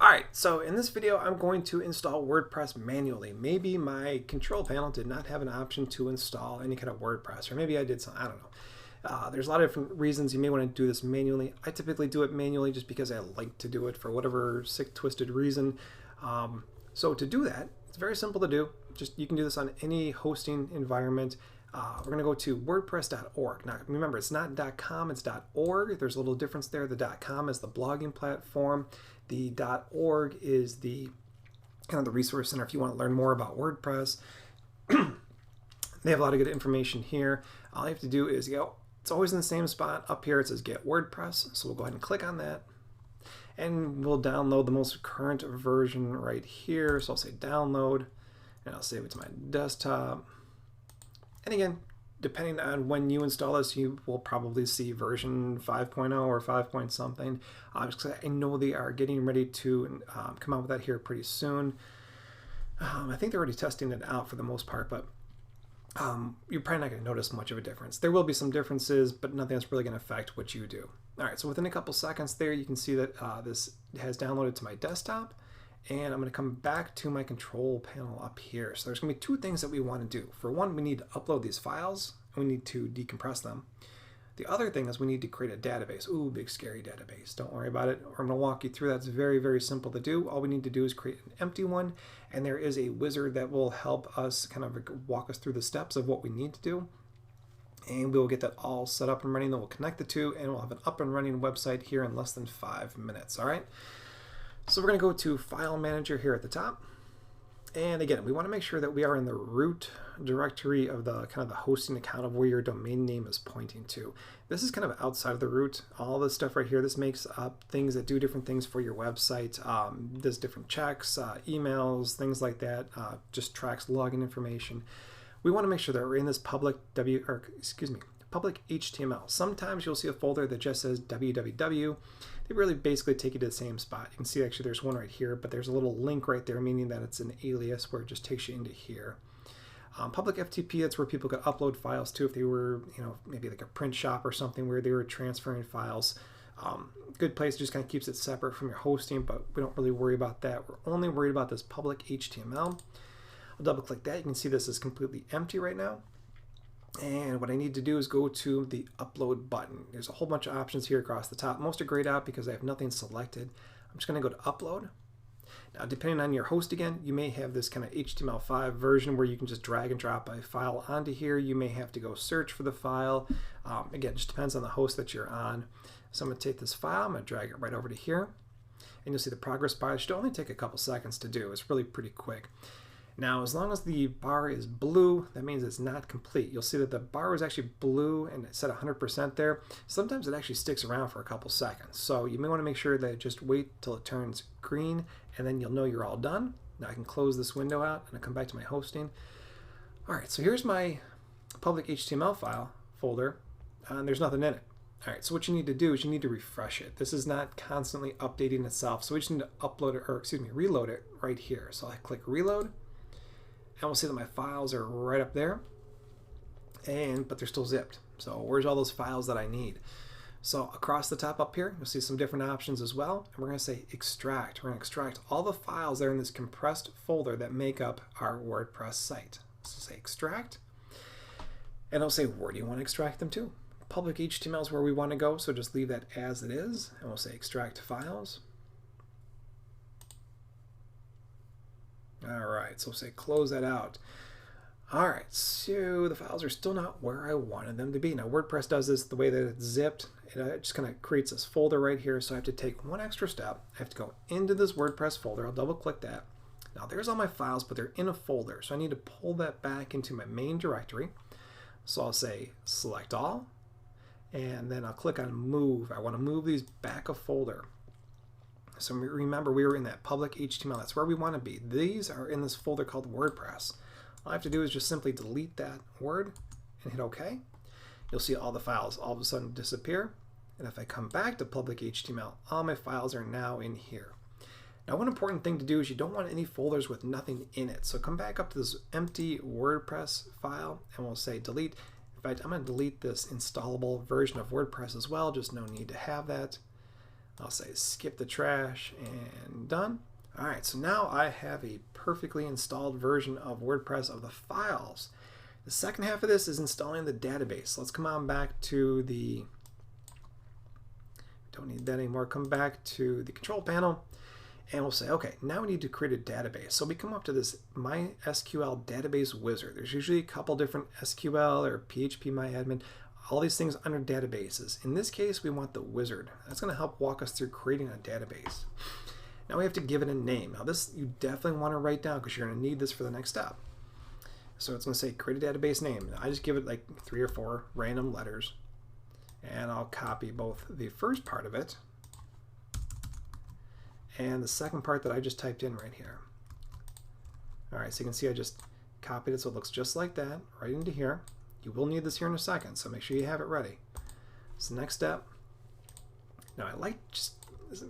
Alright, so in this video I'm going to install WordPress manually. Maybe my control panel did not have an option to install any kind of WordPress, or maybe I did something, I don't know. There's a lot of different reasons you may want to do this manually. I typically do it manually just because I like to do it for whatever sick, twisted reason. So to do that, it's very simple to do. You can do this on any hosting environment. We're going to go to wordpress.org. Now remember, it's not .com, it's .org. There's a little difference there. The .com is the blogging platform. The .org is the kind of the resource center if you want to learn more about WordPress. They have a lot of good information here. All you have to do is go, it's always in the same spot. Up here it says Get WordPress. So we'll go ahead and click on that. And we'll download the most current version right here. So I'll say download, and I'll save it to my desktop. And again, depending on when you install this, you will probably see version 5.0 or 5 point something. I know they are getting ready to come out with that here pretty soon. I think they're already testing it out for the most part, but you're probably not going to notice much of a difference. There will be some differences, but nothing that's really going to affect what you do. All right, so within a couple seconds there, you can see that this has downloaded to my desktop. And I'm going to come back to my control panel up here. So there's going to be two things that we want to do. For one, we need to upload these files, and we need to decompress them. The other thing is we need to create a database. Ooh, big scary database. Don't worry about it. I'm going to walk you through that. It's very, very simple to do. All we need to do is create an empty one, and there is a wizard that will help us kind of walk us through the steps of what we need to do. And we'll get that all set up and running. Then we'll connect the two, and we'll have an up and running website here in less than 5 minutes. All right. So we're going to go to File Manager here at the top. And again, we want to make sure that we are in the root directory of the kind of the hosting account of where your domain name is pointing to. This is kind of outside of the root. All this stuff right here, this makes up things that do different things for your website. Does different checks, emails, things like that. Just tracks login information. We want to make sure that we're in this public public HTML. Sometimes you'll see a folder that just says www. They really basically take you to the same spot. You can see actually there's one right here, but there's a little link right there, meaning that it's an alias where it just takes you into here. Public FTP, that's where people could upload files to if they were, maybe like a print shop or something where they were transferring files. Good place, just kind of keeps it separate from your hosting, but we don't really worry about that. We're only worried about this public HTML. I'll double click that. You can see this is completely empty right now. And what I need to do is go to the upload button. There's a whole bunch of options here across the top. Most are grayed out because I have nothing selected. I'm just going to go to upload. Now, depending on your host again, you may have this kind of HTML5 version where you can just drag and drop a file onto here. You may have to go search for the file. Again, it just depends on the host that you're on. So I'm going to take this file, I'm going to drag it right over to here. And you'll see the progress bar. It should only take a couple seconds to do. It's really pretty quick. Now, as long as the bar is blue, that means it's not complete. You'll see that the bar is actually blue and it's set 100% there. Sometimes it actually sticks around for a couple seconds. So you may want to make sure that just wait till it turns green, and then you'll know you're all done. Now I can close this window out and I'll come back to my hosting. All right, so here's my public HTML file folder, and there's nothing in it. All right, so what you need to do is you need to refresh it. This is not constantly updating itself, so we just need to upload it, or excuse me, reload it right here. So I click reload. And we'll see that my files are right up there, but they're still zipped. So where's all those files that I need? So across the top up here, you'll see some different options as well. And we're going to say extract. We're going to extract all the files that are in this compressed folder that make up our WordPress site. So say extract. And I'll say, where do you want to extract them to? Public HTML is where we want to go, so just leave that as it is. And we'll say extract files. All right, so say close that out. All right, so the files are still not where I wanted them to be. Now WordPress does this the way that it's zipped. It just kind of creates this folder right here. So I have to take one extra step. I have to go into this WordPress folder. I'll double click that. Now there's all my files, but they're in a folder. So I need to pull that back into my main directory. So I'll say select all, and then I'll click on move. I want to move these back a folder. So remember, we were in that public HTML. That's where we want to be. These are in this folder called WordPress. All I have to do is just simply delete that word and hit OK. You'll see all the files all of a sudden disappear. And if I come back to public HTML, all my files are now in here. Now, one important thing to do is you don't want any folders with nothing in it. So come back up to this empty WordPress file and we'll say delete. In fact, I'm going to delete this installable version of WordPress as well. Just no need to have that. I'll say skip the trash and done. All right, so now I have a perfectly installed version of WordPress of the files. The second half of this is installing the database. Let's come on back to the, don't need that anymore, come back to the control panel, and we'll say, okay, now we need to create a database. So we come up to this MySQL database wizard. There's usually a couple different SQL or PHP MyAdmin, all these things under databases. In this case, we want the wizard. That's going to help walk us through creating a database. Now we have to give it a name. Now this you definitely want to write down because you're going to need this for the next step. So it's going to say create a database name. I just give it like 3 or 4 random letters, and I'll copy both the first part of it and the second part that I just typed in right here. All right, so you can see I just copied it so it looks just like that right into here. You will need this here in a second, so make sure you have it ready. So next step. Now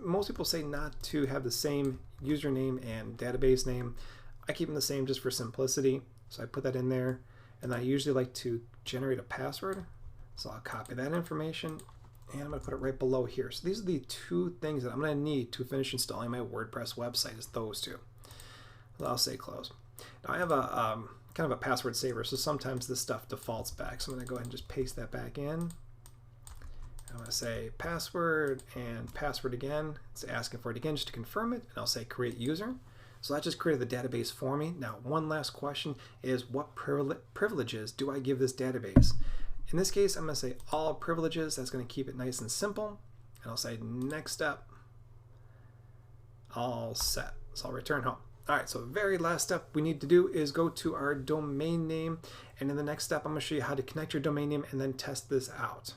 most people say not to have the same username and database name. I keep them the same just for simplicity. So I put that in there, and I usually like to generate a password. So I'll copy that information, and I'm going to put it right below here. So these are the 2 things that I'm going to need to finish installing my WordPress website, is those 2. So I'll say close. Now I have a kind of a password saver, so sometimes this stuff defaults back. So I'm going to go ahead and just paste that back in. I'm going to say password and password again. It's asking for it again just to confirm it, and I'll say create user. So that just created the database for me. Now one last question is, what privileges do I give this database? In this case, I'm going to say all privileges. That's going to keep it nice and simple. And I'll say next step, all set. So I'll return home. All right, so the very last step we need to do is go to our domain name. And in the next step, I'm going to show you how to connect your domain name and then test this out.